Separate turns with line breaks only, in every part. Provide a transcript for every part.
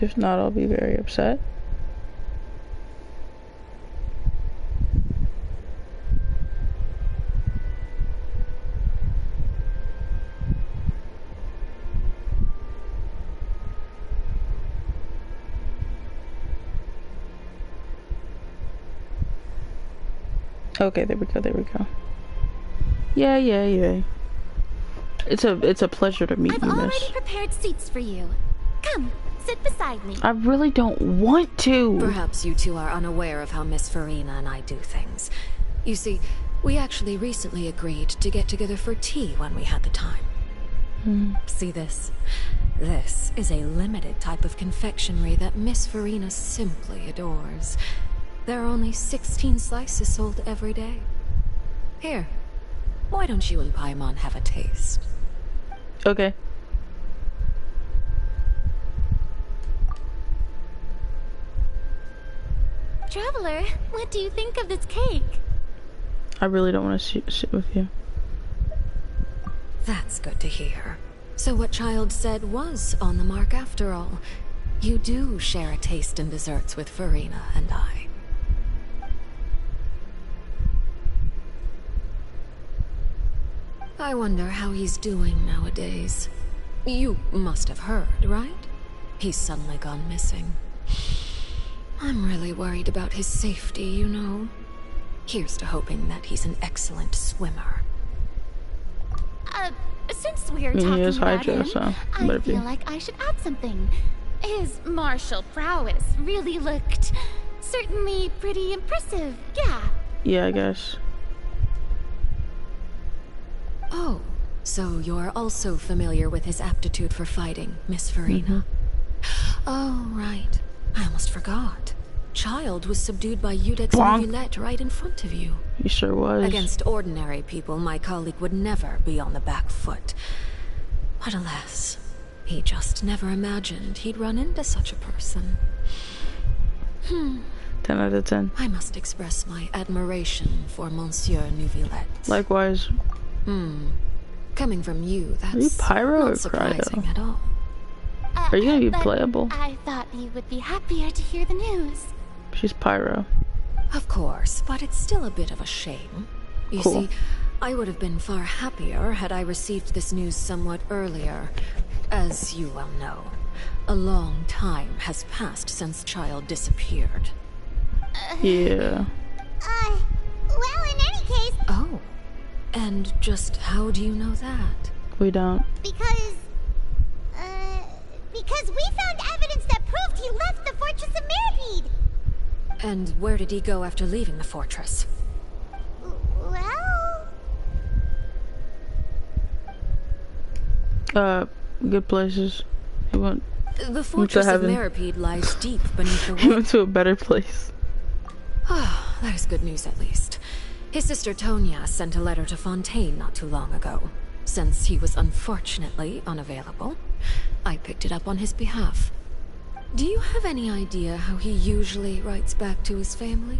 If not, I'll be very upset. Okay, there we go, there we go. Yeah. It's a pleasure to meet you, miss.
I've already prepared seats for you. Come, sit beside me.
I really don't want to.
Perhaps you two are unaware of how Miss Farina and I do things. You see, we actually recently agreed to get together for tea when we had the time. See this? This is a limited type of confectionery that Miss Farina simply adores. There are only 16 slices sold every day. Here, why don't you and Paimon have a taste?
Okay.
Traveler, what do you think of this cake?
I really don't want to sit with you.
That's good to hear. So what Child said was on the mark after all. You do share a taste in desserts with Farina and I. I wonder how he's doing nowadays. You must have heard, right? He's suddenly gone missing. I'm really worried about his safety, you know. Here's to hoping that he's an excellent swimmer.
Since we're talking about him,
so
I feel like I should add something. His martial prowess really looked certainly pretty impressive, yeah.
Yeah, I guess.
Oh, so you're also familiar with his aptitude for fighting, Miss Farina? Oh, right. I almost forgot. Child was subdued by Udex and Villette right in front of you.
He sure was.
Against ordinary people, my colleague would never be on the back foot. But alas, he just never imagined he'd run into such a person.
10 out of 10.
I must express my admiration for Monsieur Neuvillette.
Likewise.
Coming from you, that's
Are you pyro
not
or
surprising
cryo?
at all.
Are you gonna be
But
playable?
I thought you would be happier to hear the news.
She's pyro.
Of course, but it's still a bit of a shame. You
Cool.
see, I would have been far happier had I received this news somewhat earlier. As you well know, a long time has passed since Child disappeared.
Yeah.
Well, in any case...
Oh, and just how do you know that?
We don't.
Because we found evidence that proved he left the Fortress of Meripede.
And where did he go after leaving the fortress?
Well...
Good places. He went
The Fortress of
heaven.
Meripede lies deep beneath the
He
water.
went to a better place.
Ah, that is good news at least. His sister Tonya sent a letter to Fontaine not too long ago. Since he was unfortunately unavailable, I picked it up on his behalf. Do you have any idea how he usually writes back to his family?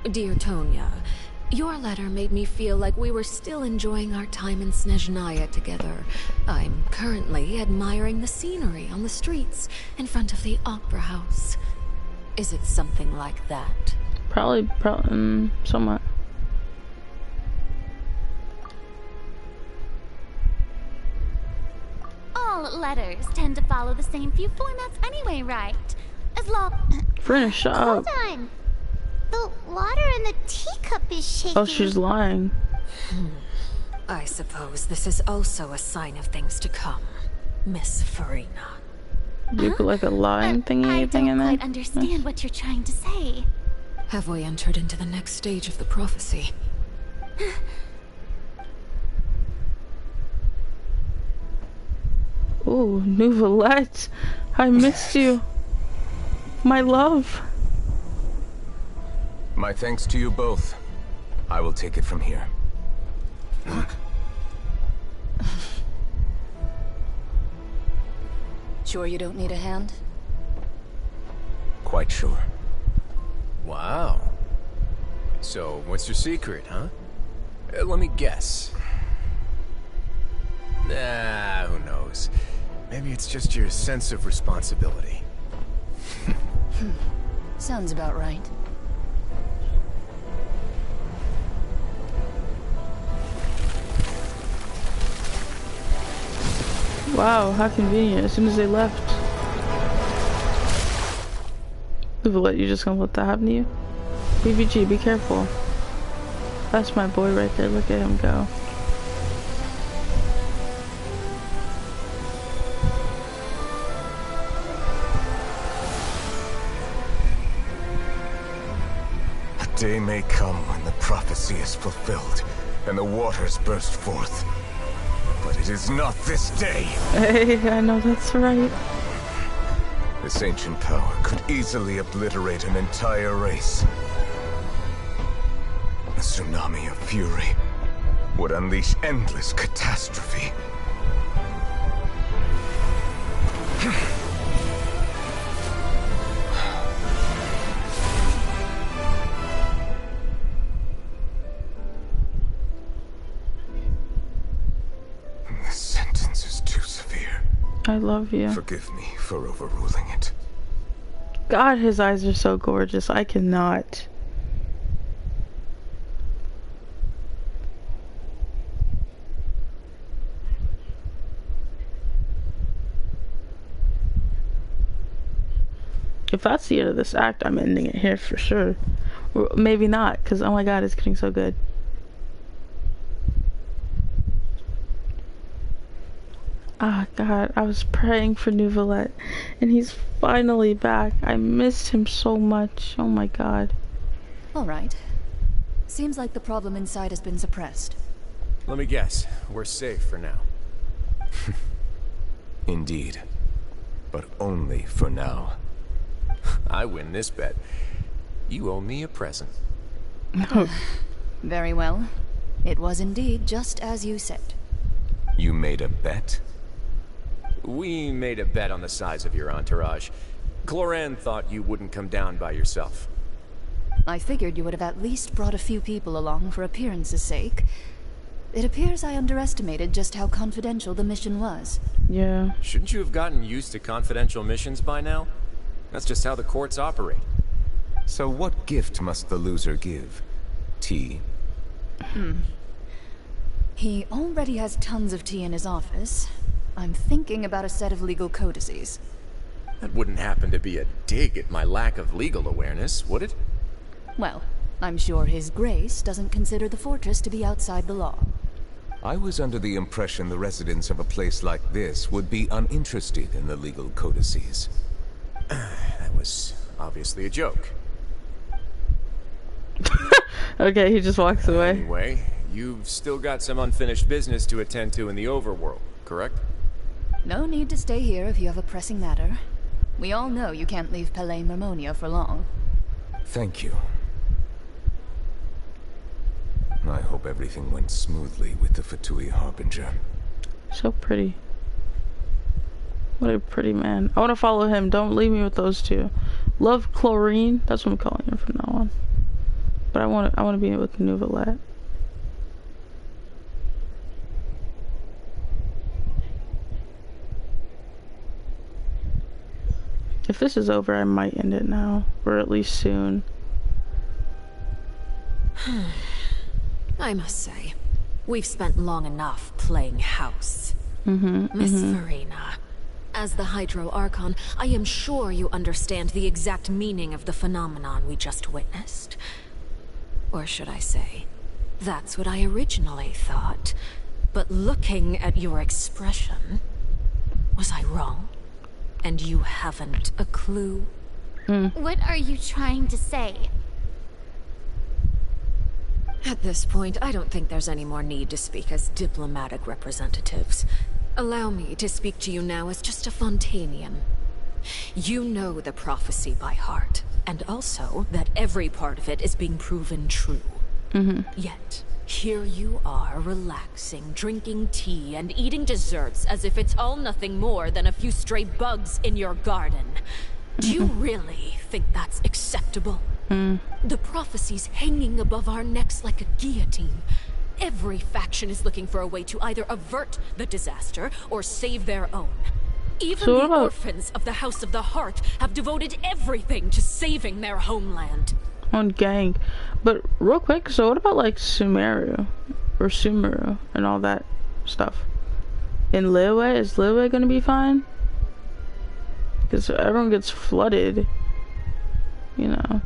Dear Tonya, your letter made me feel like we were still enjoying our time in Snezhnaya together. I'm currently admiring the scenery on the streets in front of the opera house. Is it something like that?
Probably, somewhat.
All letters tend to follow the same few formats anyway, right? As long...
Friend, shut up.
Hold on. The water in the teacup is shaking.
Oh, she's lying.
I suppose this is also a sign of things to come, Miss Farina.
You put like a lying thingy
I
thing in
don't
there?
quite understand what you're trying to say.
Have we entered into the next stage of the prophecy?
Ooh, Nouvellette. I missed you. My love.
My thanks to you both. I will take it from here.
Sure you don't need a hand?
Quite sure.
Wow. So, what's your secret, huh? Let me guess. Nah, who knows? Maybe it's just your sense of responsibility.
Sounds about right.
Wow, how convenient. As soon as they left. What, you just gonna let that happen to you? BBG, be careful. That's my boy right there. Look at him go.
A day may come when the prophecy is fulfilled and the waters burst forth. But it is not this day.
Hey, I know that's right.
This ancient power could easily obliterate an entire race. A tsunami of fury would unleash endless catastrophe. This sentence is too severe.
I love you.
Forgive me for overruling it.
God, his eyes are so gorgeous. I cannot. If that's the end of this act, I'm ending it here for sure. Or maybe not, because oh my god, it's getting so good. Ah, God, I was praying for Neuvillette, and he's finally back. I missed him so much. Oh my god.
All right. Seems like the problem inside has been suppressed.
Let me guess. We're safe for now.
Indeed. But only for now.
I win this bet. You owe me a present.
Very well. It was indeed just as you said.
You made a bet?
We made a bet on the size of your entourage. Cloran thought you wouldn't come down by yourself.
I figured you would have at least brought a few people along for appearance's sake. It appears I underestimated just how confidential the mission was.
Yeah.
Shouldn't you have gotten used to confidential missions by now? That's just how the courts operate.
So what gift must the loser give? Tea?
He already has tons of tea in his office. I'm thinking about a set of legal codices.
That wouldn't happen to be a dig at my lack of legal awareness, would it?
Well, I'm sure His Grace doesn't consider the fortress to be outside the law.
I was under the impression the residents of a place like this would be uninterested in the legal codices.
That was obviously a joke.
Okay, he just walks away.
Anyway, you've still got some unfinished business to attend to in the overworld, correct?
No need to stay here if you have a pressing matter. We all know you can't leave Palais Mermonia for long.
Thank you. I hope everything went smoothly with the Fatui Harbinger.
So pretty. What a pretty man. I want to follow him. Don't leave me with those two. Love Chlorine. That's what I'm calling him from now on. But I want to be with Neuvillette. If this is over, I might end it now, or at least soon.
I must say, we've spent long enough playing house. Miss Farina, as the Hydro Archon, I am sure you understand the exact meaning of the phenomenon we just witnessed. Or should I say, that's what I originally thought. But looking at your expression, was I wrong? And you haven't a clue?
What are you trying to say?
At this point, I don't think there's any more need to speak as diplomatic representatives. Allow me to speak to you now as just a Fontanian. You know the prophecy by heart, and also that every part of it is being proven true. Yet, here you are relaxing, drinking tea, and eating desserts as if it's all nothing more than a few stray bugs in your garden. Do you really think that's acceptable? The prophecy's hanging above our necks like a guillotine. Every faction is looking for a way to either avert the disaster or save their own. Even
So what
the
about
orphans of the House of the Heart have devoted everything to saving their homeland.
on gang? But real quick, so what about like Sumeru or Sumeru and all that stuff? In Liyue, is Liyue gonna be fine? Because everyone gets flooded. You know.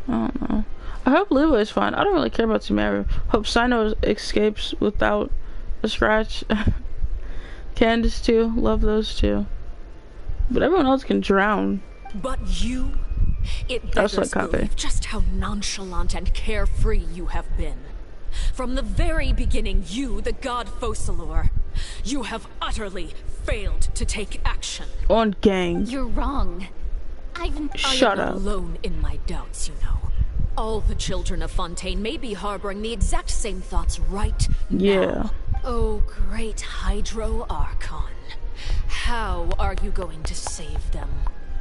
I don't know. I hope Liyue is fine. I don't really care about Sumeru. Hope Sino escapes without a scratch. Candace too. Love those two. But everyone else can drown.
But you? It
That's
beggars
like
belief just how nonchalant and carefree you have been. From the very beginning, you, the god Focalor, you have utterly failed to take action.
On gang.
You're wrong.
Shut
I am
up.
not alone in my doubts, you know. All the children of Fontaine may be harboring the exact same thoughts right
Yeah.
now. Oh, great Hydro Archon. How are you going to save them?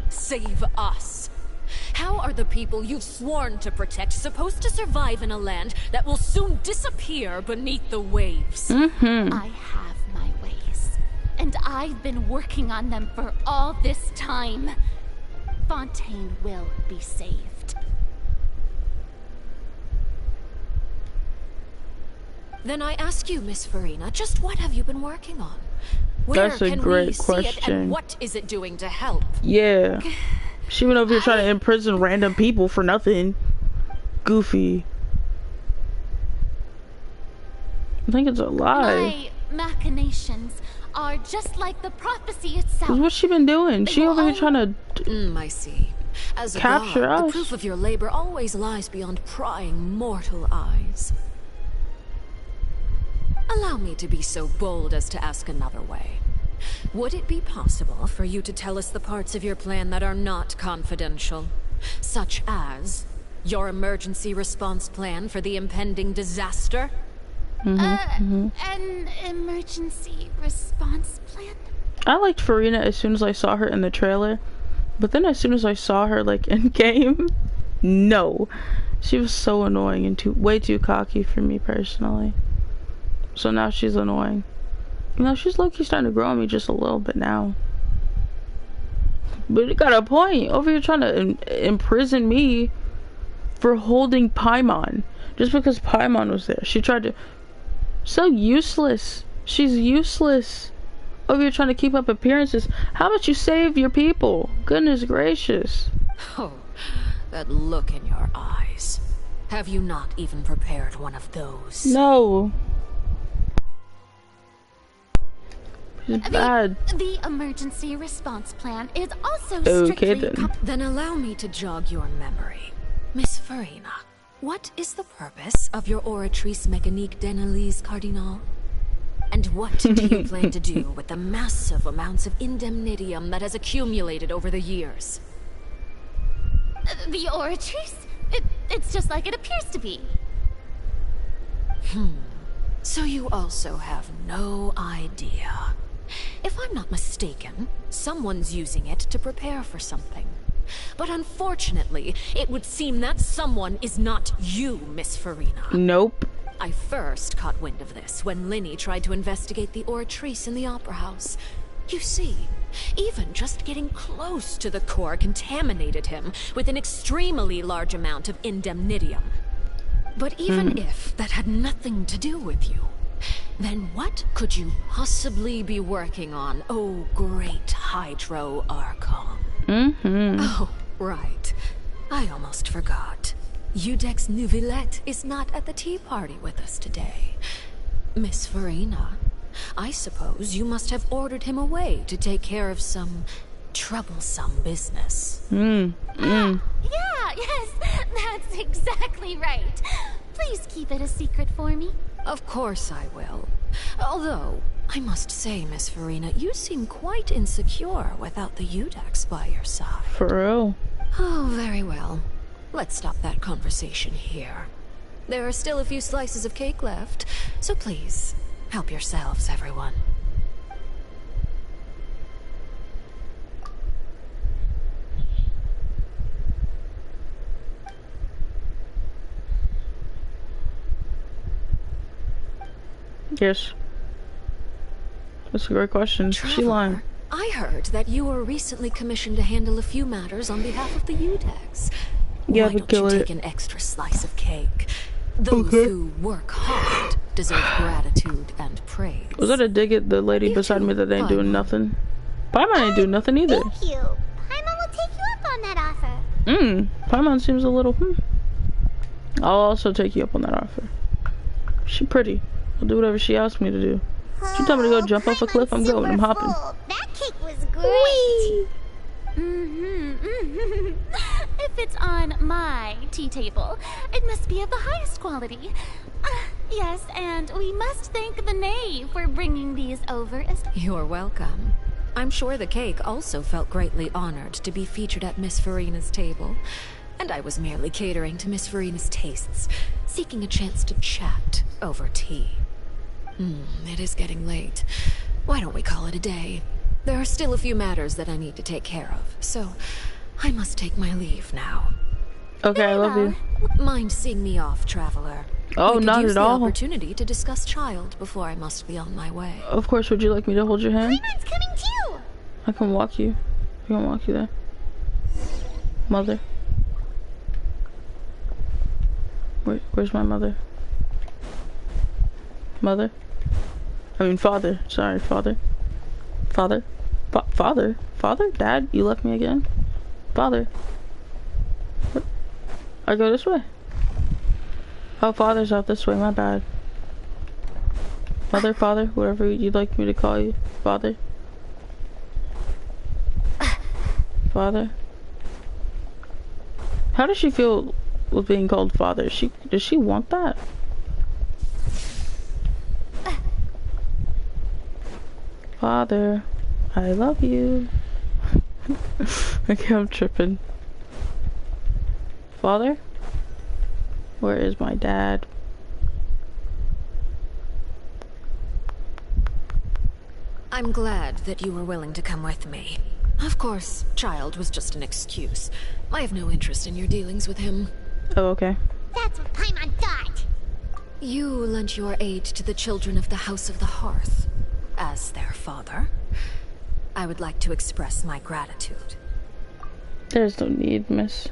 Save us? How are the people you've sworn to protect supposed to survive in a land that will soon disappear beneath the waves?
I have my ways, and I've been working on them for all this time. Fontaine will be saved.
Then I ask you, Miss Farina, just what have you been working on? Where
That's a
can
great
we see it,
question.
and what is it doing to help?
Yeah. She went over here trying to imprison random people for nothing. Goofy. I think it's a lie.
My machinations are just like the prophecy itself.
What's she been doing? She over here trying to
I see. As a
capture
god, the
us.
proof of your labor always lies beyond prying mortal eyes. Allow me to be so bold as to ask another way. Would it be possible for you to tell us the parts of your plan that are not confidential? Such as your emergency response plan for the impending disaster?
An emergency response plan?
I liked Farina as soon as I saw her in the trailer. But then as soon as I saw her like in game, no. She was so annoying and way too cocky for me personally. So now she's annoying. You know, she's low-key starting to grow on me just a little bit now. But it got a point. Over here trying to imprison me for holding Paimon. Just because Paimon was there. She tried to... So useless. She's useless. Over here trying to keep up appearances. How about you save your people? Goodness gracious.
Oh, that look in your eyes. Have you not even prepared one of those?
No. She's bad.
The emergency response plan is also
Okay,
strictly...
Then allow me to jog your memory. Miss Farina, what is the purpose of your Oratrice Mécanique d'Analyse Cardinal? And what do you plan to do with the massive amounts of indemnitium that has accumulated over the years?
The Oratrice? It's just like it appears to be.
So you also have no idea. If I'm not mistaken, someone's using it to prepare for something. But unfortunately, it would seem that someone is not you, Miss Farina.
Nope.
I first caught wind of this when Linny tried to investigate the Oratrice in the Opera House. You see, even just getting close to the core contaminated him with an extremely large amount of indemnitium. But even if that had nothing to do with you, then what could you possibly be working on, oh great Hydro Archon? Oh, right. I almost forgot. Udex Neuvillette is not at the tea party with us today. Miss Farina, I suppose you must have ordered him away to take care of some troublesome business.
Yeah, yes, that's exactly right. Please keep it a secret for me.
Of course I will. Although, I must say, Miss Farina, you seem quite insecure without the Udex by your side.
For real.
Oh, very well. Let's stop that conversation here. There are still a few slices of cake left, so please, help yourselves, everyone.
Yes. That's a great question. She lying.
I heard that you were recently commissioned to handle a few matters on behalf of the Udex.
Yeah,
Why
but
don't you
kill
take
it.
an extra slice of cake? Those
Okay.
who work hard deserve gratitude and praise.
Was that a dig at the lady
You
beside
too,
me that ain't doing
Paimon.
nothing? Paimon ain't doing nothing either.
Thank you. Paimon will take you up on that offer.
Paimon seems a little, I'll also take you up on that offer. She pretty. I'll do whatever she asks me to do. She told me to go jump off a cliff, I'm going, I'm hopping.
Full. That cake was great.
If it's on my tea table, it must be of the highest quality. Yes, and we must thank the knave for bringing these over as...
You're welcome. I'm sure the cake also felt greatly honored to be featured at Miss Farina's table. And I was merely catering to Miss Farina's tastes, seeking a chance to chat over tea. It is getting late. Why don't we call it a day? There are still a few matters that I need to take care of, so I must take my leave now.
Okay, I love you.
Mind seeing me off, traveler?
Oh,
We could
not
use
at
the
all.
opportunity to discuss child before I must be on my way.
Of course, would you like me to hold your hand?
Paimon's coming too.
I can walk you. I can walk you there. Mother. Where's my mother? Mother? I mean, father. Sorry, father. Father? Father? Father? Dad? You left me again? Father? What? I go this way. Oh, father's out this way. My bad. Mother, father, whatever you'd like me to call you. Father? Father? How does she feel with being called father? Does she want that? Father, I love you. Okay, I'm tripping. Father? Where is my dad?
I'm glad that you were willing to come with me. Of course, child was just an excuse. I have no interest in your dealings with him.
Oh, okay.
That's what Paimon thought.
You lent your aid to the children of the House of the Hearth. As their father, I would like to express my gratitude.
There's no need, miss.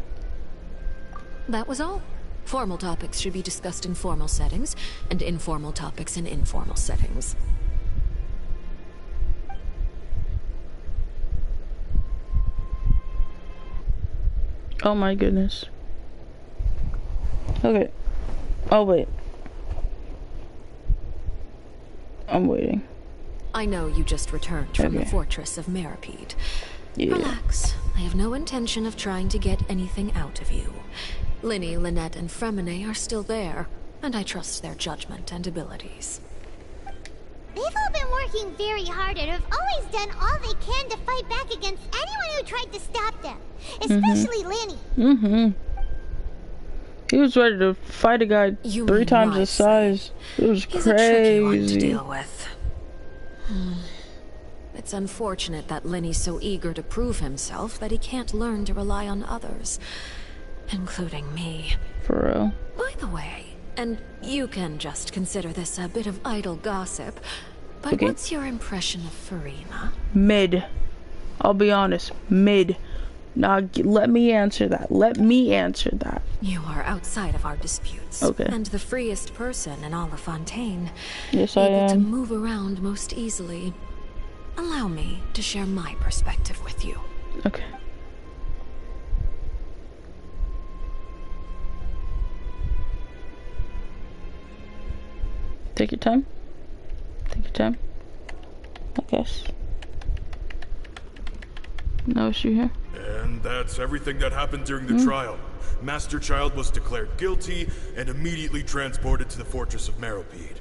That was all. Formal topics should be discussed in formal settings, and informal topics in informal settings.
Oh my goodness. Okay. I'll wait. I'm waiting.
I know you just returned from the
Okay.
fortress of Meripede.
Yeah.
Relax. I have no intention of trying to get anything out of you. Linny, Lynette, and Fremine are still there, and I trust their judgment and abilities.
They've all been working very hard and have always done all they can to fight back against anyone who tried to stop them. Especially Lenny.
He was ready to fight a guy
You
3
mean
times his
wisely.
size. It was
He's a tricky one to
crazy.
deal with. It's unfortunate that Lenny's so eager to prove himself that he can't learn to rely on others, including me.
For real.
By the way, and you can just consider this a bit of idle gossip, but
Okay.
what's your impression of Farina?
Mid. I'll be honest. Mid. Now, let me answer that. Let me answer that.
You are outside of our disputes,
Okay.
and the freest person in all of Fontaine,
Yes, I
able to
am.
move around most easily. Allow me to share my perspective with you.
Okay. Take your time. Take your time. I guess. No issue here.
And that's everything that happened during the trial. Master Child was declared guilty and immediately transported to the fortress of Meripede.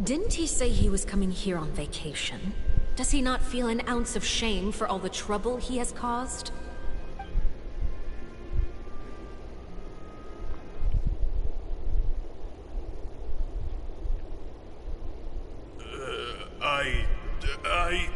Didn't he say he was coming here on vacation? Does he not feel an ounce of shame for all the trouble he has caused?
I...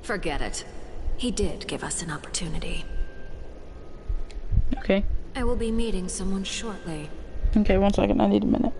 Forget it. He did give us an opportunity.
Okay.
I will be meeting someone shortly.
Okay, 1 second. I need a minute.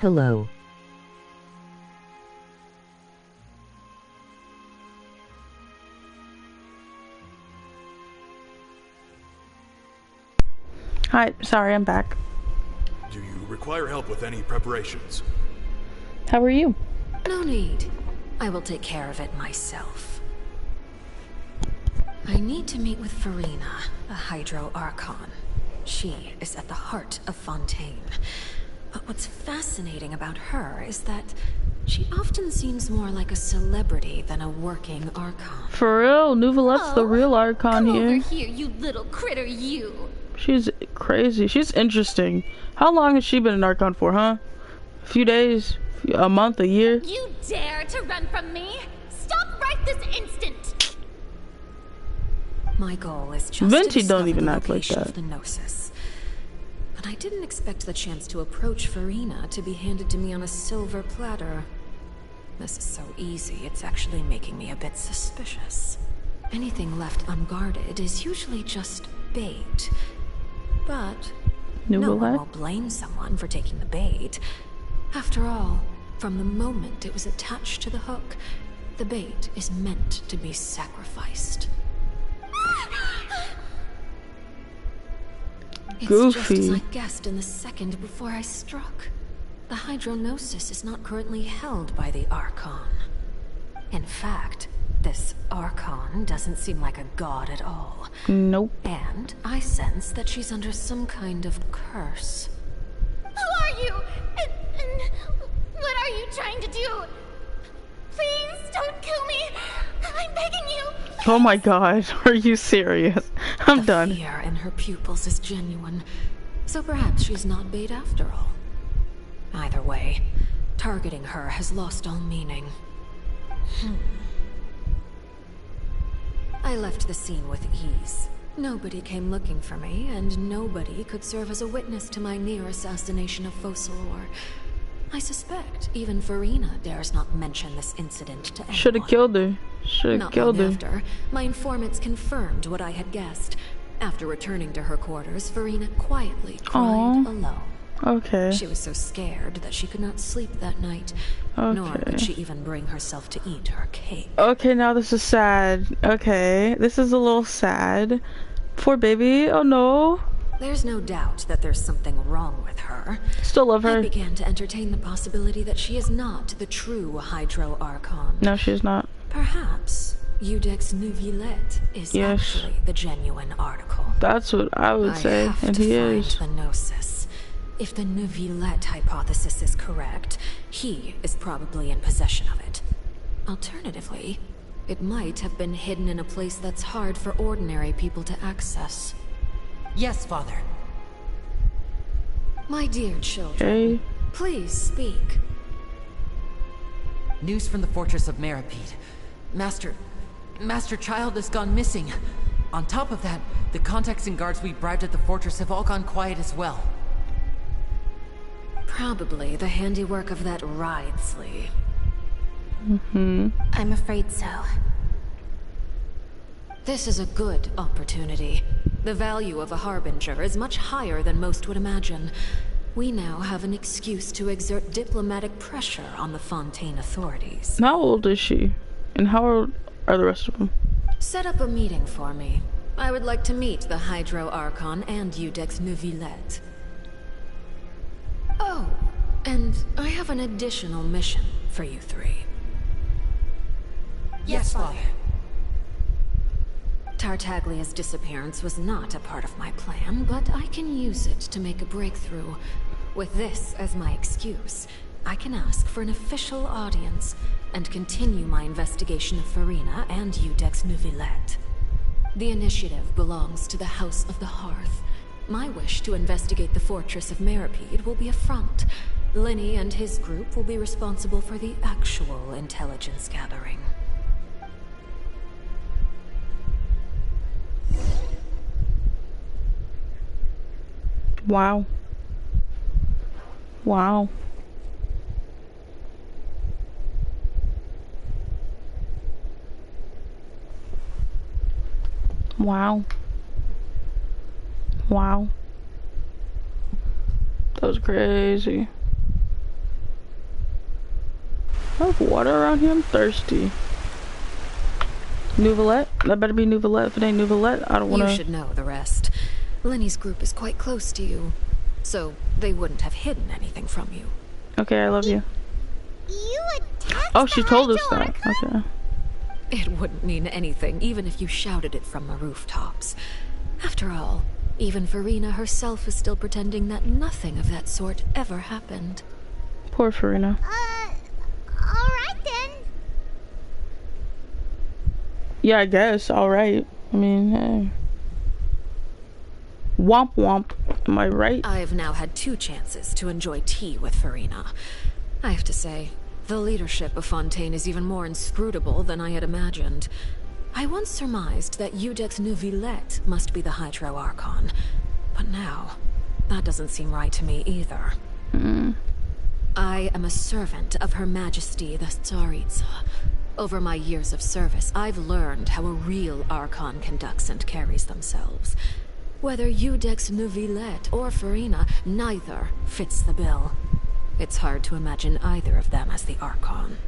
Hello.
Hi, sorry, I'm back.
Do you require help with any preparations?
How are you?
No need. I will take care of it myself. I need to meet with Furina, a Hydro Archon. She is at the heart of Fontaine. But what's fascinating about her is that she often seems more like a celebrity than a working Archon.
For real, Nouvelette's the real Archon
come
here.
Over here, you little critter, you.
She's crazy. She's interesting. How long has she been an Archon for, huh? A few days? A month? A year?
You dare to run from me? Stop right this instant!
My goal is just
Venti
to
don't
discover
even
the
act like
location
that.
of the Gnosis. But I didn't expect the chance to approach Furina to be handed to me on a silver platter. This is so easy, it's actually making me a bit suspicious. Anything left unguarded is usually just bait. But no one will blame someone for taking the bait. After all, from the moment it was attached to the hook, the bait is meant to be sacrificed. It's just as I guessed in the second before I struck. The Hydronosis is not currently held by the Archon. In fact, this Archon doesn't seem like a god at all.
Nope.
And I sense that she's under some kind of curse.
Who are you? And what are you trying to do? Please don't kill me. I'm begging you.
Oh my god, are you serious? I'm done.
The fear in her pupils is genuine. So perhaps she's not bait after all. Either way, targeting her has lost all meaning. I left the scene with ease. Nobody came looking for me, and nobody could serve as a witness to my near assassination of Fossilor. I suspect even Farina dares not mention this incident to anyone.
Should have killed her. Should have killed her.
After, my informants confirmed what I had guessed. After returning to her quarters, Farina quietly cried alone.
Okay.
She was so scared that she could not sleep that night, nor could she even bring herself to eat her cake.
Okay, now this is sad. Okay, this is a little sad. Poor baby. Oh no.
There's no doubt that there's something wrong with her.
Still love her.
I began to entertain the possibility that she is not the true Hydro Archon.
No, she's not.
Perhaps Iudex Neuvillette is actually the genuine article.
That's what I would say, and he is.
The Gnosis. If the Neuvillette hypothesis is correct, he is probably in possession of it. Alternatively, it might have been hidden in a place that's hard for ordinary people to access.
Yes, Father.
My dear children, please speak.
News from the fortress of Meripede. Master Child has gone missing. On top of that, the contacts and guards we bribed at the fortress have all gone quiet as well.
Probably the handiwork of that Ridesley.
I'm afraid so.
This is a good opportunity. The value of a Harbinger is much higher than most would imagine. We now have an excuse to exert diplomatic pressure on the Fontaine authorities.
How old is she? And how old are the rest of them?
Set up a meeting for me. I would like to meet the Hydro Archon and Iudex Neuvillette. Oh, and I have an additional mission for you three.
Yes, Father.
Tartaglia's disappearance was not a part of my plan, but I can use it to make a breakthrough. With this as my excuse, I can ask for an official audience and continue my investigation of Farina and Iudex Neuvillette. The initiative belongs to the House of the Hearth. My wish to investigate the fortress of Meripede will be a front. Lenny and his group will be responsible for the actual intelligence gathering.
Wow. Wow. Wow. Wow. That was crazy. I have water around here. I'm thirsty. Neuvillette? That better be Neuvillette. If it ain't Neuvillette, I don't want to.
You should know the rest. Lenny's group is quite close to you, so they wouldn't have hidden anything from you.
Okay, I love you.
You attacked
Oh, she told us that.
Archon?
Okay.
It wouldn't mean anything, even if you shouted it from the rooftops. After all, even Farina herself is still pretending that nothing of that sort ever happened.
Poor Farina.
Alright then.
Yeah, I guess. Alright. I mean, hey. Womp womp. Am I right?
I've now had 2 chances to enjoy tea with Farina. I have to say, the leadership of Fontaine is even more inscrutable than I had imagined. I once surmised that Iudex Neuvillette must be the Hydro Archon, but now, that doesn't seem right to me either. I am a servant of Her Majesty the Tsaritsa. Over my years of service, I've learned how a real Archon conducts and carries themselves. Whether Iudex Neuvillette or Farina, neither fits the bill. It's hard to imagine either of them as the Archon.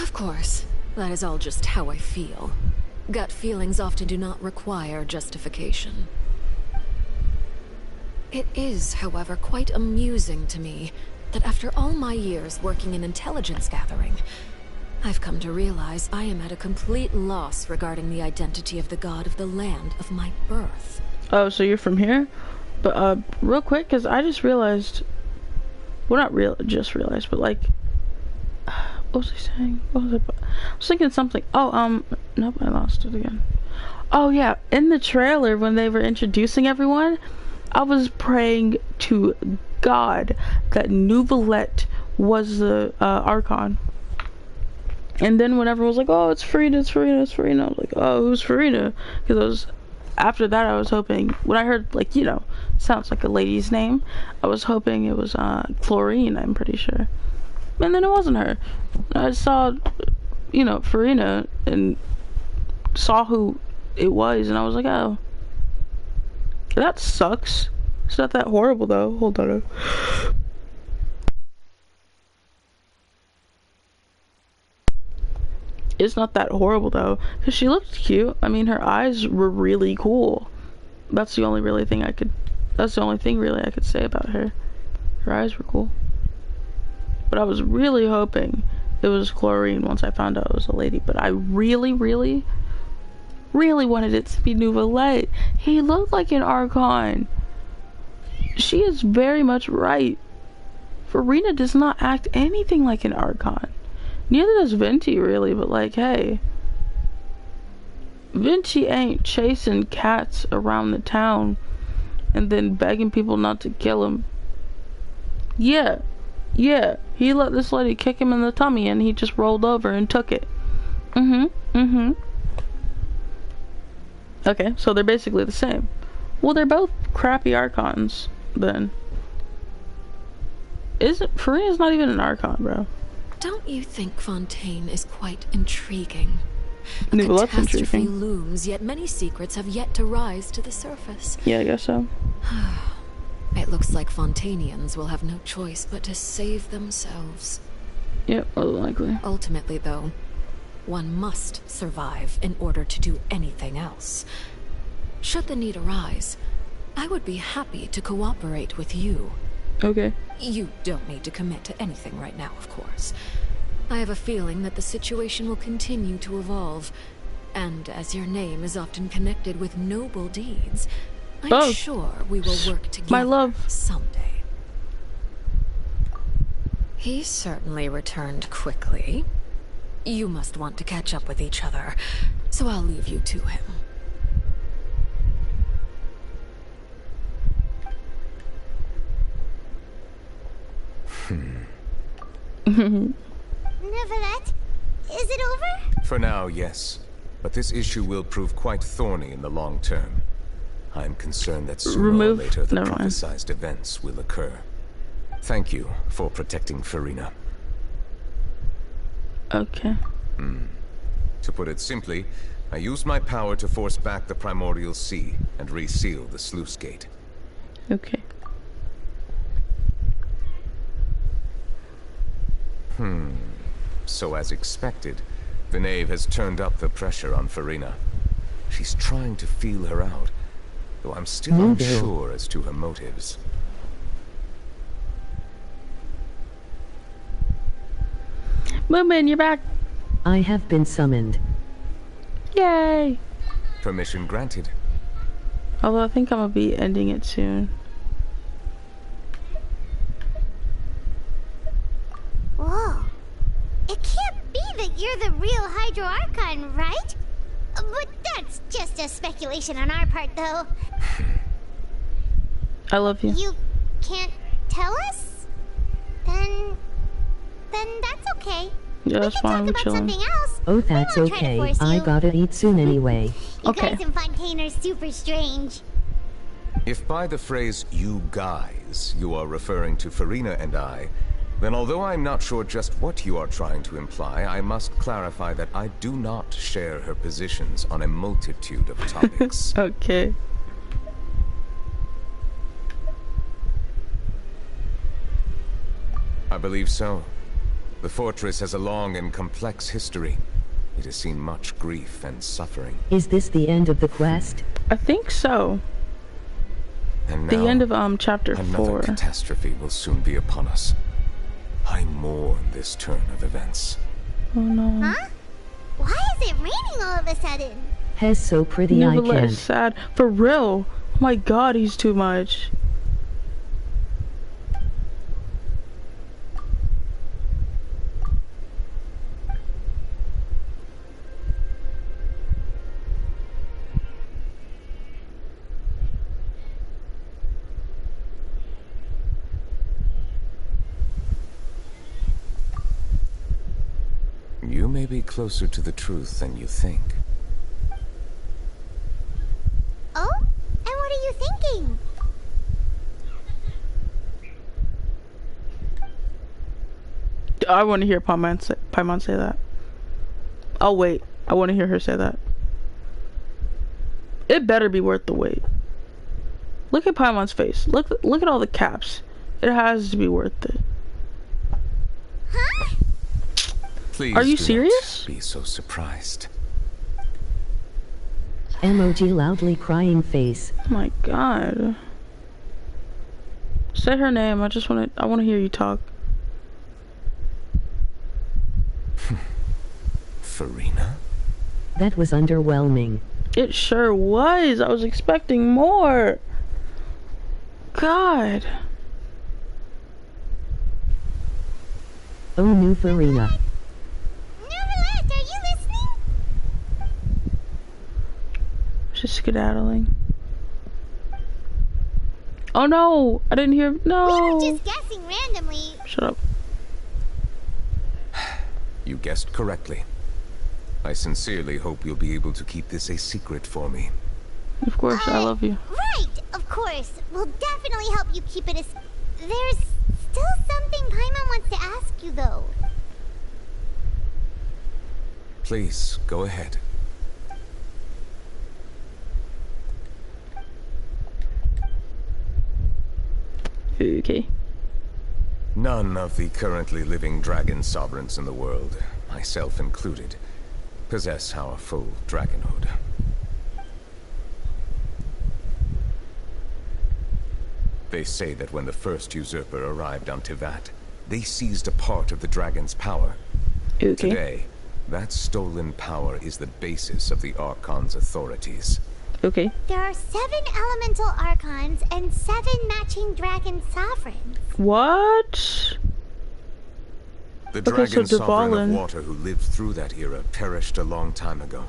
Of course, that is all just how I feel. Gut feelings often do not require justification. It is, however, quite amusing to me that after all my years working in intelligence gathering, I've come to realize I am at a complete loss regarding the identity of the god of the land of my birth.
Oh, so you're from here? But, real quick, because I just realized... Well, not just realized, but, like... What was I saying? What was it? I was thinking something. Oh, nope, I lost it again. Oh, yeah, in the trailer, when they were introducing everyone, I was praying to God that Neuvillette was the, Archon. And then when everyone was like, oh, it's Farina, it's Farina, it's Farina, I was like, oh, who's Farina? Because after that I was hoping, when I heard, like, you know, Sounds like a lady's name. I was hoping it was Chlorine, I'm pretty sure. And then it wasn't her. I saw, you know, Farina and saw who it was, and I was like, oh. That sucks. It's not that horrible though. Hold on. It's not that horrible though, because she looked cute. I mean, her eyes were really cool. That's the only thing I could say about her. Her eyes were cool. But I was really hoping it was Chlorine once I found out it was a lady. But I really wanted it to be Nouvelette. He looked like an Archon. She is very much right. Farina does not act anything like an Archon. Neither does Venti, really, but like, hey. Venti ain't chasing cats around the town and then begging people not to kill him. Yeah, he let this lady kick him in the tummy and he just rolled over and took it. Okay, so they're basically the same. Well, they're both crappy Archons, then. Farina's not even an Archon, bro.
Don't you think Fontaine is quite intriguing? A
Nouvelette's
catastrophe
intriguing.
looms, yet many secrets have yet to rise to the surface.
Yeah, I guess so.
It looks like Fontainians will have no choice but to save themselves.
Yep, more than likely.
Ultimately, though, one must survive in order to do anything else. Should the need arise, I would be happy to cooperate with you.
Okay.
You don't need to commit to anything right now, of course. I have a feeling that the situation will continue to evolve, and as your name is often connected with noble deeds, I'm sure we will work together
my love.
someday. He certainly returned quickly. You must want to catch up with each other, so I'll leave you to him.
Nouvelette, is it over?
For now, yes. But this issue will prove quite thorny in the long term. I'm concerned that sooner or later the prophesized events will occur. Thank you for protecting Farina.
Okay.
To put it simply, I used my power to force back the primordial sea and reseal the sluice gate.
Okay.
So as expected, the knave has turned up the pressure on Farina. She's trying to feel her out, though I'm still unsure as to her motives.
Moomin, you're back.
I have been summoned.
Yay!
Permission granted.
Although I think I'm gonna be ending it soon.
Whoa. It can't be that you're the real Hydro Archon, right? But that's just a speculation on our part, though.
I love you.
You can't tell us? Then that's okay.
Yeah, that's fine.
We
We're
can talk
chilling.
about something else.
Oh, that's okay. I gotta eat soon anyway.
You
Okay.
guys in Fontaine are super strange.
If by the phrase, you guys, you are referring to Farina and I, then although I'm not sure just what you are trying to imply, I must clarify that I do not share her positions on a multitude of topics.
Okay.
I believe so. The fortress has a long and complex history. It has seen much grief and suffering.
Is this the end of the quest?
I think so.
And
The
now,
end of chapter
another
4.
catastrophe will soon be upon us. I mourn this turn of events.
Oh no.
Huh? Why is it raining all of a sudden?
Hez so pretty I
Nouvelette
can't.
is sad. For real. Oh my god, he's too much.
You may be closer to the truth than you think.
Oh? And what are you thinking?
I want to hear Paimon say that. Oh wait, I want to hear her say that. It better be worth the wait. Look at Paimon's face. Look at all the caps. It has to be worth it.
Huh?
Please
are you
do
serious?
Not be so surprised.
Emoji loudly crying face.
Oh my god. Say her name. I want to hear you talk.
Furina?
That was underwhelming.
It sure was. I was expecting more. God.
Oh, new Furina.
Novelette, are you listening?
She's skedaddling. Oh no! I didn't hear. No!
We were just guessing randomly.
Shut up.
You guessed correctly. I sincerely hope you'll be able to keep this a secret for me.
Of course, I love you.
Right, of course. We'll definitely help you keep it a... There's still something Paimon wants to ask you, though.
Please, go ahead.
Okay.
None of the currently living dragon sovereigns in the world, myself included, possess our full dragonhood. They say that when the first usurper arrived on Tivat, they seized a part of the dragon's power.
Okay.
Today, that stolen power is the basis of the Archon's authorities.
Okay.
There are 7 elemental archons and 7 matching dragon sovereigns.
What?
The dragon
so
sovereign of water who lived through that era perished a long time ago.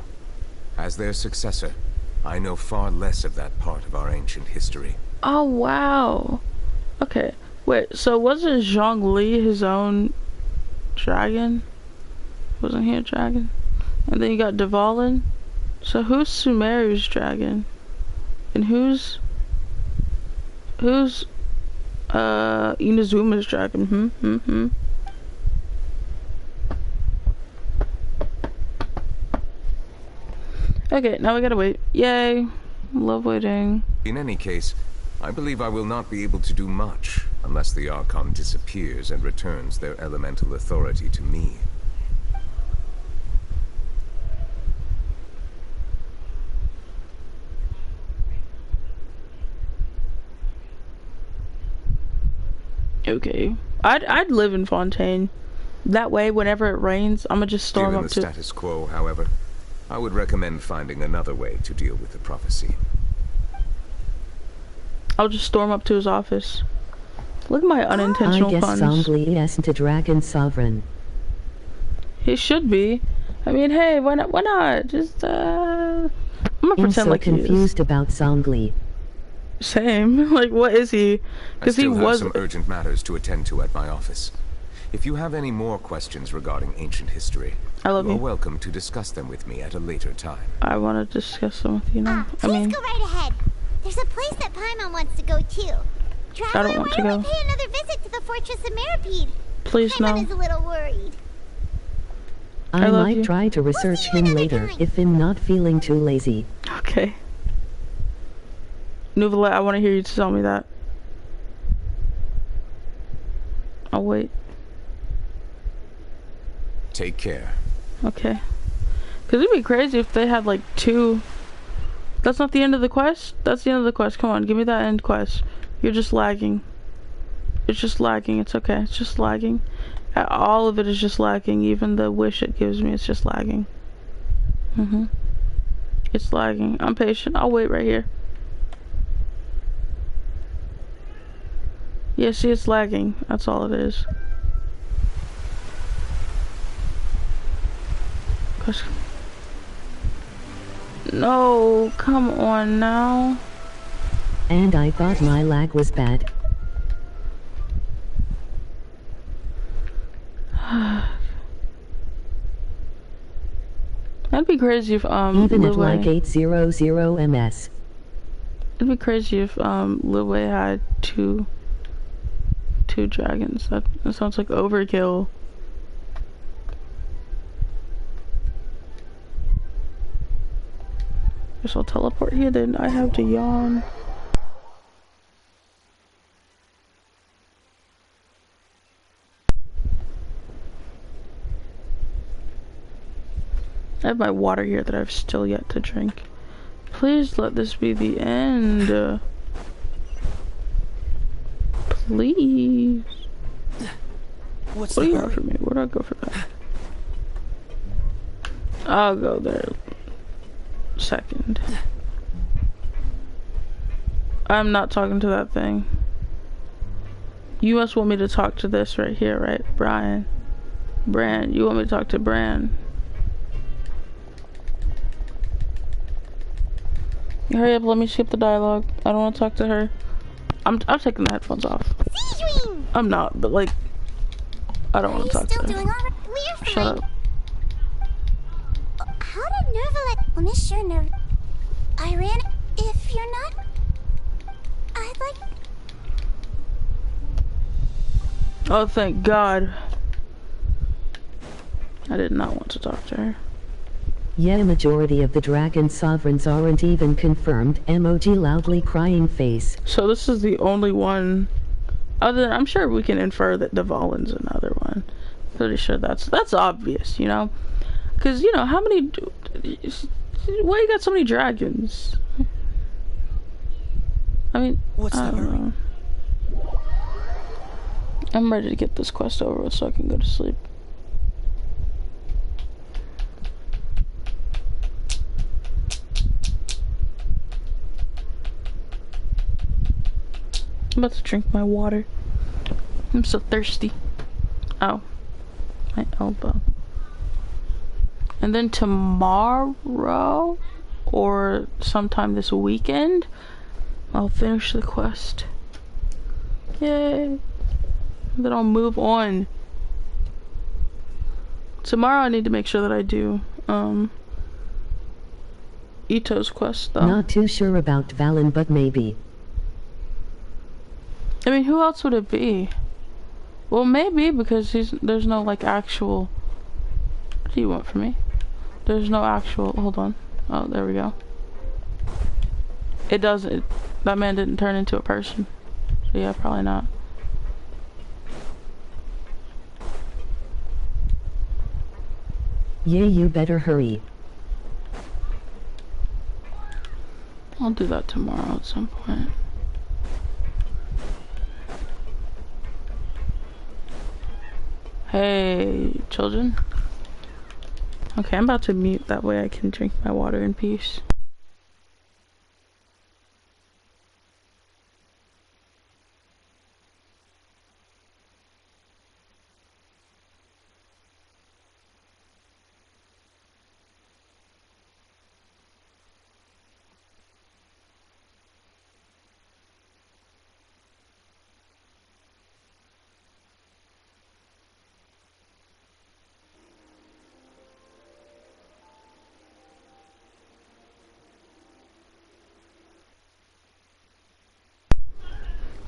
As their successor, I know far less of that part of our ancient history.
Oh wow. Okay. Wait, so wasn't Zhongli his own dragon? Wasn't he a dragon? And then you got Dvalin. So who's Sumeru's dragon? And who's Inazuma's dragon? Okay, now we gotta wait. Yay. Love waiting.
In any case, I believe I will not be able to do much unless the Archon disappears and returns their elemental authority to me.
Okay. I'd live in Fontaine. That way, whenever it rains, I'm gonna just storm
Given
up
the
to...
status quo, however, I would recommend finding another way to deal with the prophecy.
I'll just storm up to his office. Look at my unintentional
I guess
puns.
Zhongli isn't a dragon sovereign.
He should be. I mean, hey, why not? Why not? Just I'm gonna
I'm
pretend
so
like
confused about Zhongli.
Same. Like, what is he? Because he
I still
was.
have some urgent matters to attend to at my office. If you have any more questions regarding ancient history,
I love
you are
you.
welcome to discuss them with me at a later time.
I want to discuss them with you now. I
Please
mean,
go right ahead. There's a place that Paimon wants to go too. Traveler,
I don't want
why
to
don't we
go.
pay another visit to the fortress of Meripede?
please
Paimon
no.
is a little worried.
I
love
might
you.
try to research
see you
him
another
later
time.
if I'm not feeling too lazy.
Okay. Nouvelle, I want to hear you tell me that. I'll wait.
Take care.
Okay. Because it'd be crazy if they had like 2. That's not the end of the quest? That's the end of the quest. Come on, give me that end quest. You're just lagging. It's just lagging. It's okay. It's just lagging. All of it is just lagging. Even the wish it gives me, it's just lagging. It's lagging. I'm patient. I'll wait right here. Yeah, see, it's lagging. That's all it is. No, come on now.
And I thought my lag was bad.
That'd be crazy if
Even
Lil
at like
Wei,
800 ms.
it'd be crazy if Lil Wei had two dragons. That sounds like overkill. Guess I'll teleport here then. I have to yawn. I have my water here that I've still yet to drink. Please let this be the end. Please.
What
do you want from me? Where do I go for that? I'll go there. Second. I'm not talking to that thing. You must want me to talk to this right here, right? Brian. Bran. You want me to talk to Bran? Hurry up, let me skip the dialogue. I don't want to talk to her. I'm taking the headphones off. I'm not, but like, I don't want to talk to her. Shut up.
How did Nerva let Miss Sure Nerva? I ran. If you're not, I'd like.
Oh, thank God. I did not want to talk to her.
Yeah, majority of the dragon sovereigns aren't even confirmed. Emoji loudly crying face.
So this is the only one. Other than, I'm sure we can infer that Dvalin's another one. Pretty sure that's obvious, you know? Because, you know, how many... Why you got so many dragons? I mean,
what's
I don't know. I'm ready to get this quest over with so I can go to sleep. I'm about to drink my water. I'm so thirsty. Oh. My elbow. And then tomorrow, or sometime this weekend, I'll finish the quest. Yay. Then I'll move on. Tomorrow I need to make sure that I do, Ito's quest, though.
Not too sure about Valen, but maybe.
I mean, who else would it be? Well, maybe, because there's no, like, actual... What do you want from me? There's no actual... Hold on. Oh, there we go. It doesn't... That man didn't turn into a person. So yeah, probably not.
Yeah, you better hurry.
I'll do that tomorrow at some point. Hey, children. Okay, I'm about to mute, that way I can drink my water in peace.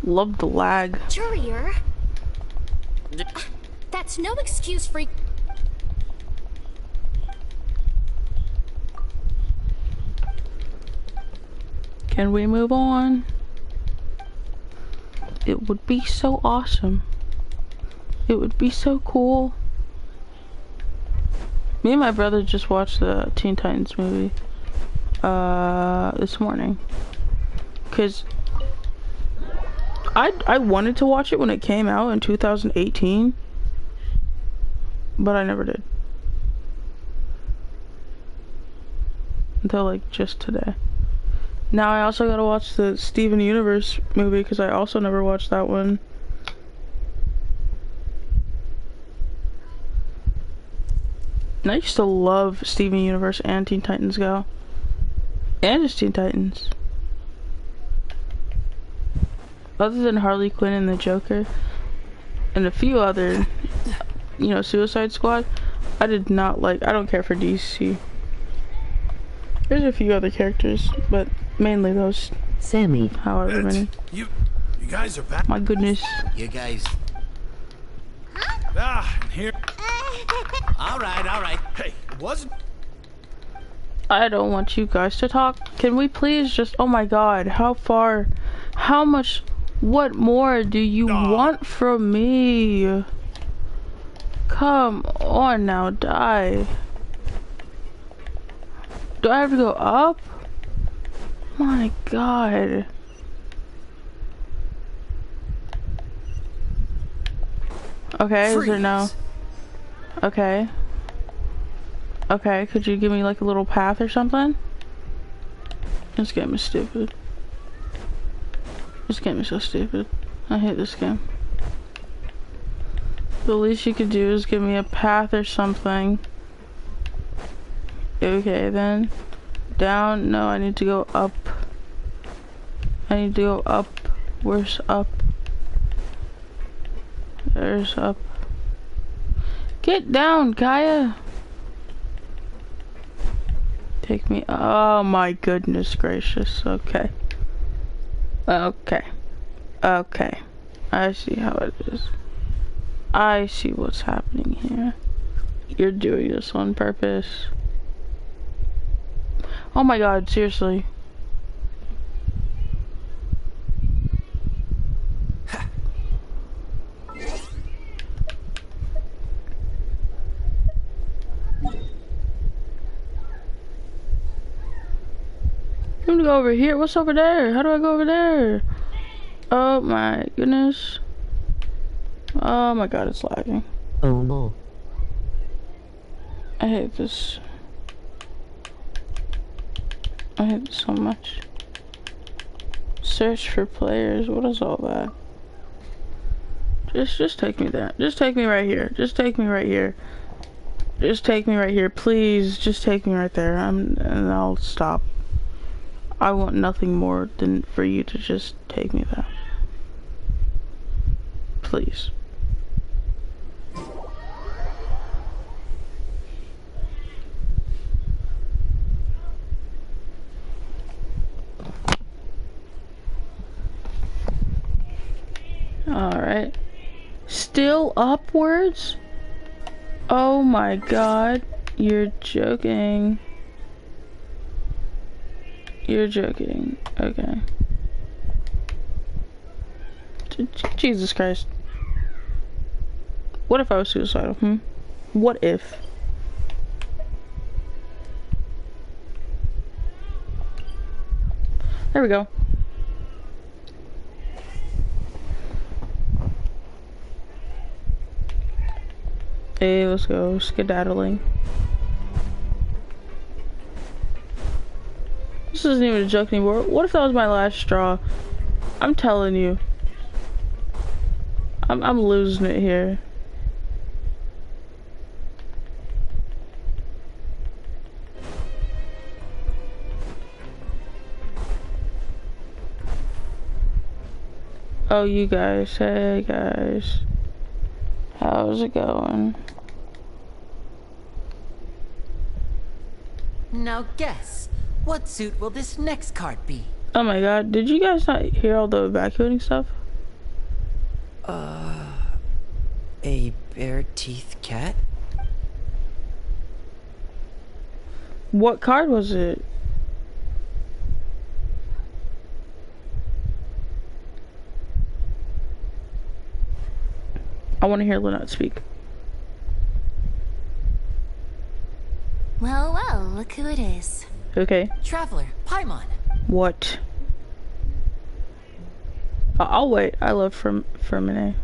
Love the lag.
Courier? That's no excuse for...
Can we move on? It would be so awesome. It would be so cool. Me and my brother just watched the Teen Titans movie this morning. Cause I wanted to watch it when it came out in 2018, but I never did. Until like just today. Now I also gotta watch the Steven Universe movie because I also never watched that one. And I used to love Steven Universe and Teen Titans Go. And just Teen Titans. Other than Harley Quinn and the Joker, and a few other, you know, Suicide Squad, I did not like, I don't care for DC. There's a few other characters, but mainly those.
Sammy.
However many.
You guys are back.
My goodness.
You guys.
Ah, here.
All right.
Hey, it wasn't.
I don't want you guys to talk. Can we please just, oh my god, how far, how much, what more do you want from me? Come on now, die. Do I have to go up? My god. Okay, is there no? Okay. Okay, could you give me like a little path or something? This game is stupid. This game is so stupid. I hate this game. The least you could do is give me a path or something. Okay, then. Down. No, I need to go up. I need to go up. Where's up? There's up. Get down, Kaya! Take me. Oh my goodness gracious. Okay. Okay. Okay. I see how it is. I see what's happening here. You're doing this on purpose. Oh my god, seriously. I'm gonna go over here. What's over there? How do I go over there? Oh my goodness. Oh my god, it's lagging.
Oh no.
I hate this. I hate this so much. Search for players. What is all that? Just take me there. Just take me right here. Just take me right here. Just take me right here. Please, just take me right there. And I'll stop. I want nothing more than for you to just take me there. Please. Alright. Still upwards? Oh my god. You're joking. You're joking. Okay. Jesus Christ. What if I was suicidal? What if? There we go. Hey, let's go skedaddling. This isn't even a joke anymore. What if that was my last straw? I'm telling you. I'm losing it here. Oh, you guys. Hey, guys. How's it going?
Now guess, what suit will this next card be?
Oh my god, did you guys not hear all the evacuating stuff?
A bare-teeth cat?
What card was it? I want to hear Lynette speak.
Well, well, look who it is.
Okay.
Traveler, Paimon.
What? I'll wait. I love Fermine.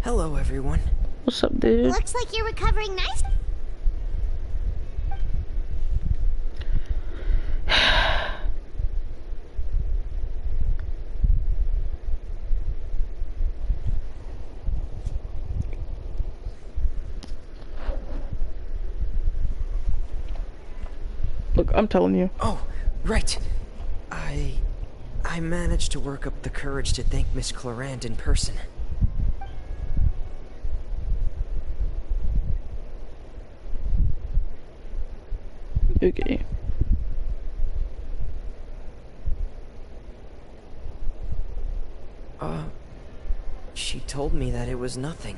Hello, everyone.
What's up, dude?
Looks like you're recovering nice.
Look, I'm telling you.
Oh, right. I managed to work up the courage to thank Miss Clorand in person.
Okay.
She told me that it was nothing.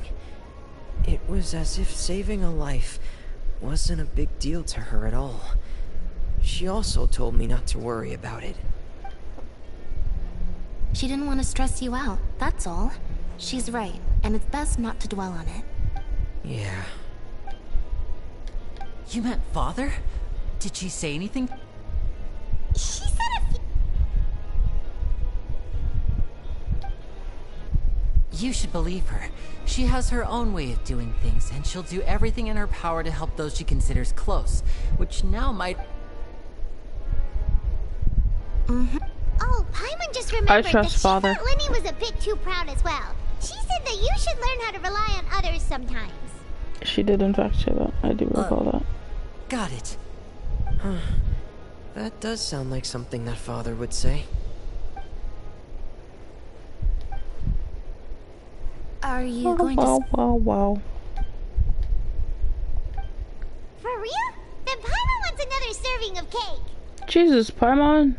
It was as if saving a life wasn't a big deal to her at all. She also told me not to worry about it.
She didn't want to stress you out, that's all. She's right, and it's best not to dwell on it.
Yeah.
You meant father? Did she say anything?
She said a few...
You should believe her. She has her own way of doing things, and she'll do everything in her power to help those she considers close, which now might...
Oh, Paimon just remembered
I trust
that
father.
she thought Lenny was a bit too proud as well. She said that you should learn how to rely on others sometimes.
She did in fact say that. I do recall that.
Got it.
That does sound like something that father would say.
Are you going to...
Wow.
For real? Then Paimon wants another serving of cake.
Jesus, Paimon.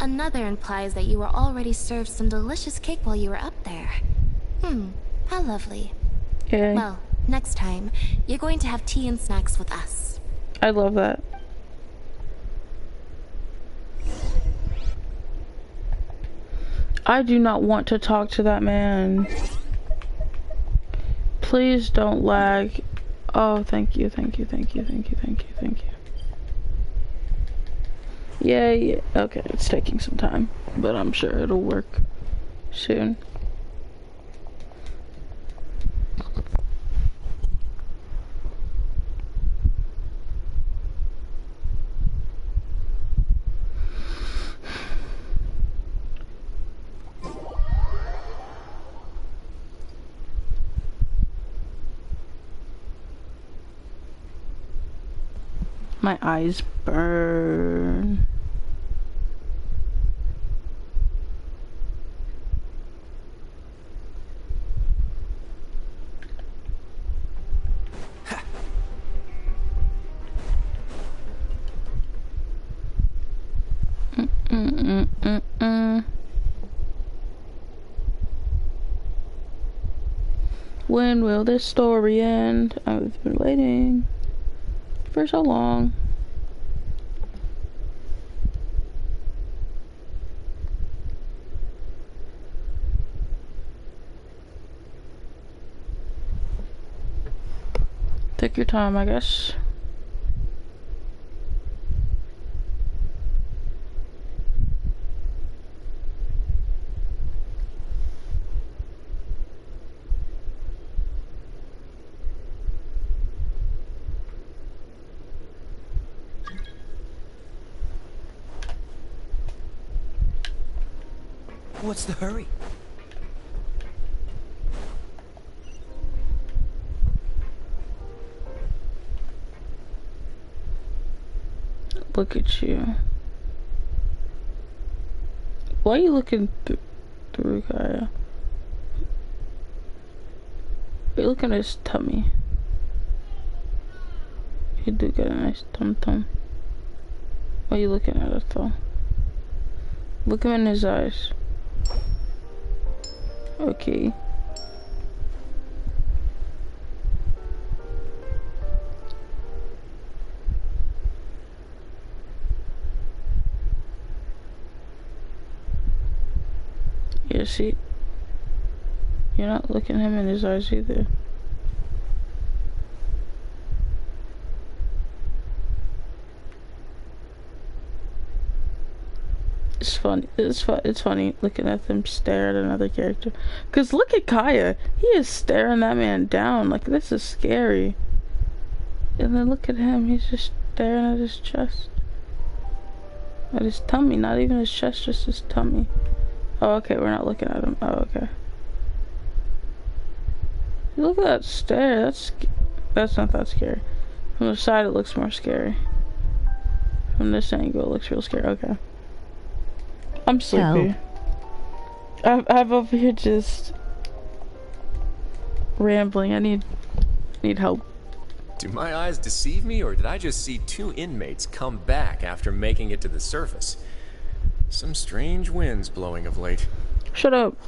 Another implies that you were already served some delicious cake while you were up there. How lovely.
Yeah.
Well, next time, you're going to have tea and snacks with us.
I love that. I do not want to talk to that man. Please don't lag. Oh, thank you. Yay. Okay, it's taking some time, but I'm sure it'll work soon. My eyes burn. When will this story end? I've been waiting for so long. Take your time, I guess.
What's the hurry?
Look at you. Why are you looking through Kaya? You're looking at his tummy. You do get a nice tum-tum. Why are you looking at it though? Look him in his eyes. Okay. Yeah, see, you're not looking him in his eyes either. It's funny. It's funny looking at them stare at another character. Cause look at Kaya. He is staring that man down. Like, this is scary. And then look at him. He's just staring at his chest. At his tummy. Not even his chest, just his tummy. Oh, okay. We're not looking at him. Oh, okay. Look at that stare. That's not that scary. From the side, it looks more scary. From this angle, it looks real scary. Okay. I'm sleepy. I'm over here just rambling. I need help.
Do my eyes deceive me, or did I just see two inmates come back after making it to the surface? Some strange winds blowing of late.
Shut up.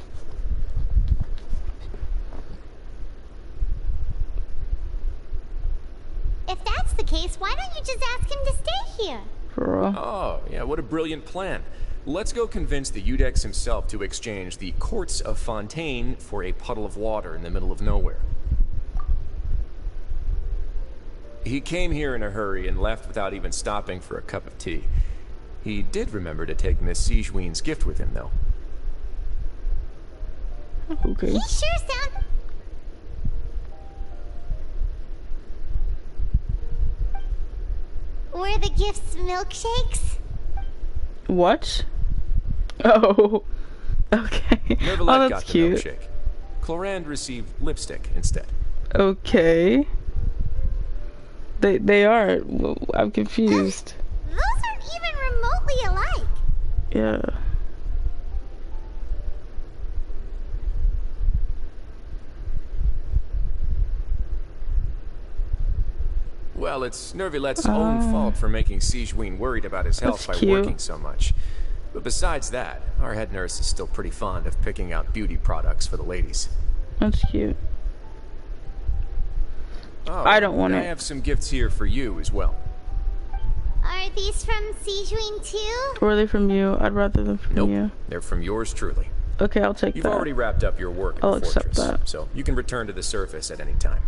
the case, why don't you just ask him to stay here?
Girl.
Oh, yeah, what a brilliant plan. Let's go convince the Udex himself to exchange the courts of Fontaine for a puddle of water in the middle of nowhere. He came here in a hurry and left without even stopping for a cup of tea. He did remember to take Miss Sigewinne's gift with him, though.
Okay.
He sure sounds... Were the gifts milkshakes?
What? Oh. Okay.
Nervalette
Oh, that's
got the
cute.
milkshake. Clorinde received lipstick instead.
Okay. They are. I'm confused.
Those aren't even remotely alike.
Yeah.
Well, it's Nervalette's own fault for making Sigewinne worried about his health by
That's cute.
working so much. But besides that, our head nurse is still pretty fond of picking out beauty products for the ladies.
That's cute.
Oh,
I don't want
I
it.
have some gifts here for you as well.
Are these from Sigewinne too?
Or are they from you? I'd rather them from
Nope,
you.
they're from yours truly.
Okay, I'll take
You've
that.
already wrapped up your work in
I'll
the
accept
fortress,
that.
so you can return to the surface at any time.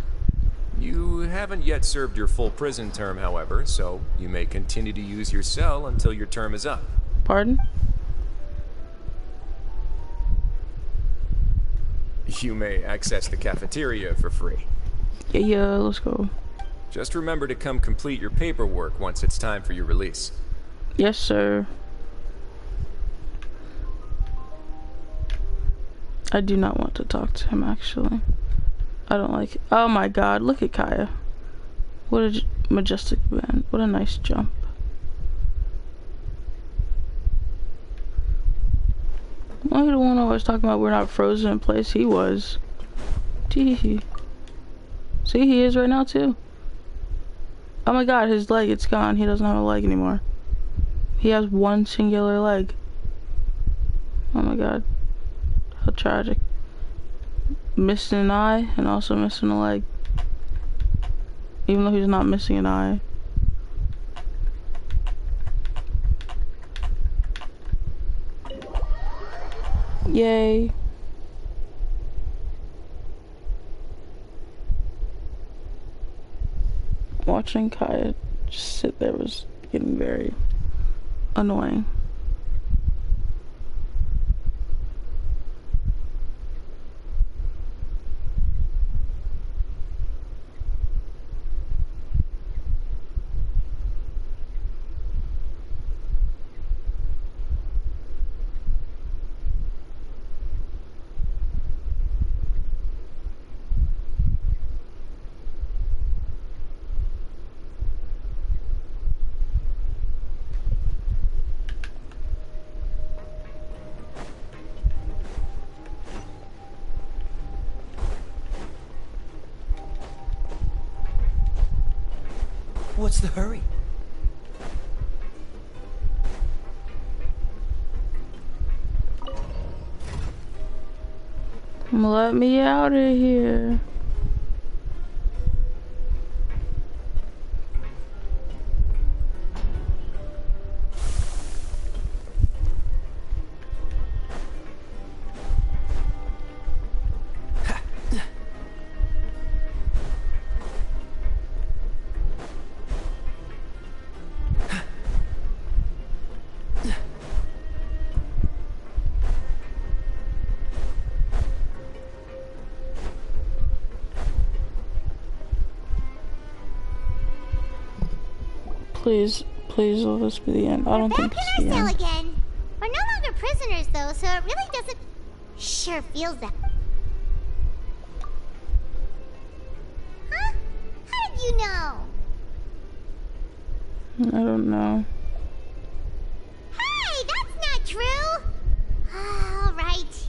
You haven't yet served your full prison term, however, so you may continue to use your cell until your term is up.
Pardon?
You may access the cafeteria for free.
Yeah, let's go.
Just remember to come complete your paperwork once it's time for your release.
Yes, sir. I do not want to talk to him, actually. I don't like it. Oh my god, look at Kaya. What a majestic man. What a nice jump. Am I the one I was talking about we're not frozen in place? He was. Tee. See, he is right now, too. Oh my god, his leg, it's gone. He doesn't have a leg anymore. He has one singular leg. Oh my god. How tragic. Missing an eye and also missing a leg. Even though he's not missing an eye. Yay. Watching Kaya just sit there was getting very annoying.
What's the hurry?
Let me out of here. Please, please let this be the end. I don't think it's the
Back in our
end.
cell again. We're no longer prisoners, though, so it really doesn't... Sure feels that. Huh? How did you know?
I don't know.
Hey, that's not true! Alright.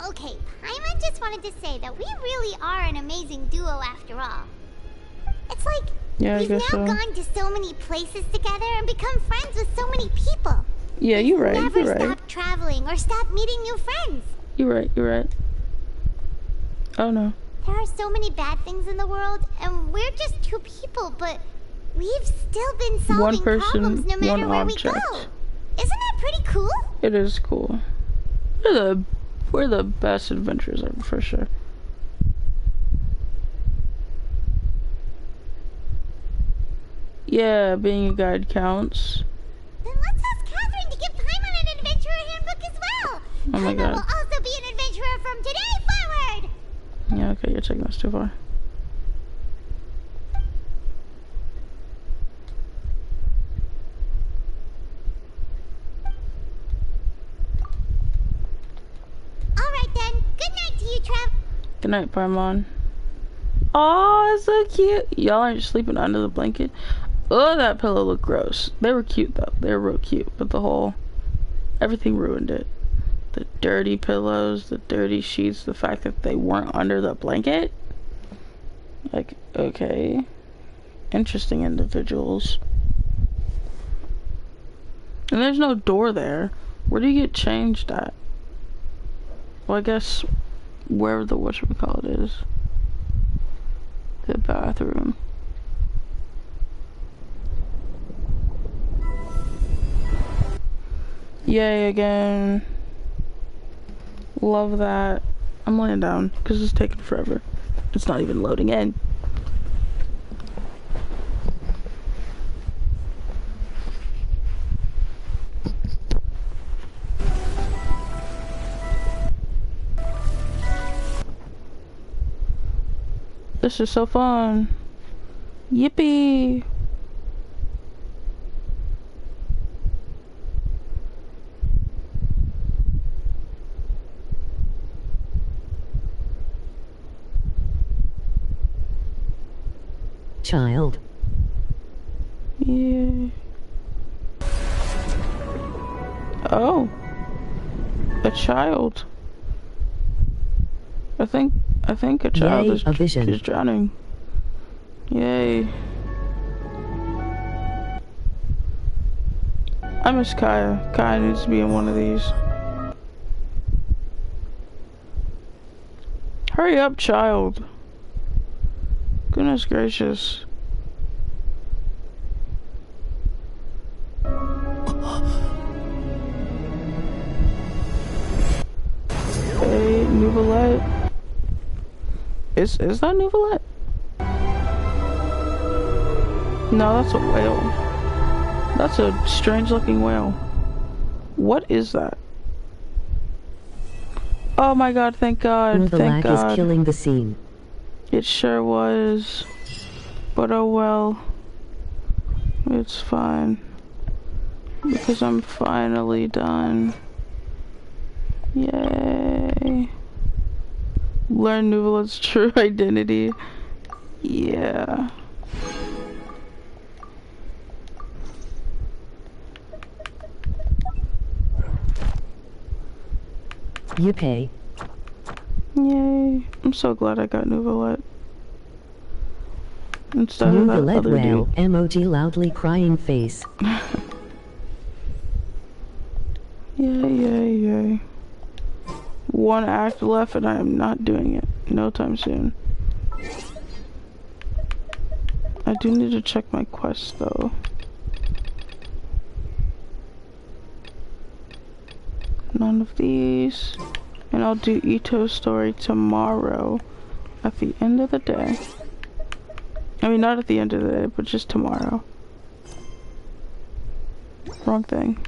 Okay, Paimon just wanted to say that we really are an amazing duo after all. It's like...
Yeah, I
we've
guess
now
so.
gone to so many places together and become friends with so many people.
Yeah, you're right.
Never
You're right.
stop traveling or stop meeting new friends.
You're right. You're right. Oh no.
There are so many bad things in the world, and we're just two people, but We've still been solving
One person,
problems no matter
one
where
object.
we go. Isn't that pretty cool?
It is cool. We're the best adventurers ever, for sure. Yeah, being a guide counts.
Then let's ask Catherine to give Paimon an adventurer handbook as well.
Oh my
Paimon
god.
will also be an adventurer from today forward.
Yeah, okay, you're taking this too far.
Alright then, good night to you, Trev.
Good night, Paimon. Oh, it's so cute. Y'all aren't sleeping under the blanket. Oh, that pillow looked gross. They were cute though. They were real cute, but everything ruined it. The dirty pillows, the dirty sheets, the fact that they weren't under the blanket. Like, okay. Interesting individuals. And there's no door there. Where do you get changed at? Well, I guess where the whatchamacallit is. The bathroom. Yay again. Love that. I'm laying down because it's taking forever. It's not even loading in. This is so fun. Yippee!
Child.
Yeah. Oh. A child. I think a child
Yay,
is
a vision.
is drowning. Yay. I miss Kaya. Kaya needs to be in one of these. Hurry up, child. Goodness gracious. Hey, Nouvelette. Is that Nouvelette? No, that's a whale. That's a strange looking whale. What is that? Oh my god, thank god,
The
thank
lag
god.
is killing the scene.
It sure was. But oh well. It's fine. Because I'm finally done. Yay. Learn Nouvelette's true identity. Yeah.
Yippee.
Yay. I'm so glad I got Nouvelette. Instead of that
Nouvelette
other
whale.
dude.
Emoji loudly crying face.
Yay, yay, yay. One act left and I am not doing it. No time soon. I do need to check my quest though. None of these. And I'll do Ito's story tomorrow at the end of the day. I mean, not at the end of the day, but just tomorrow. Wrong thing.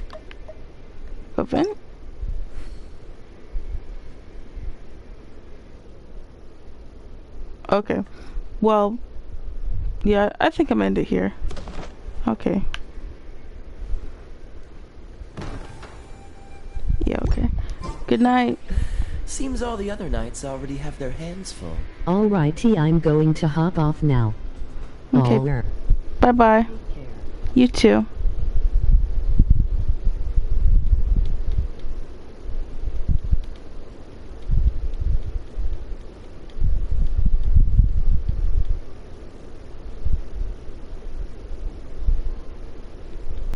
Event? Okay. Well, yeah, I think I'm end it here. Okay. Yeah, okay. Good night.
Seems all the other knights already have their hands full.
Alrighty, I'm going to hop off now.
Okay.
Aller.
Bye-bye. You too.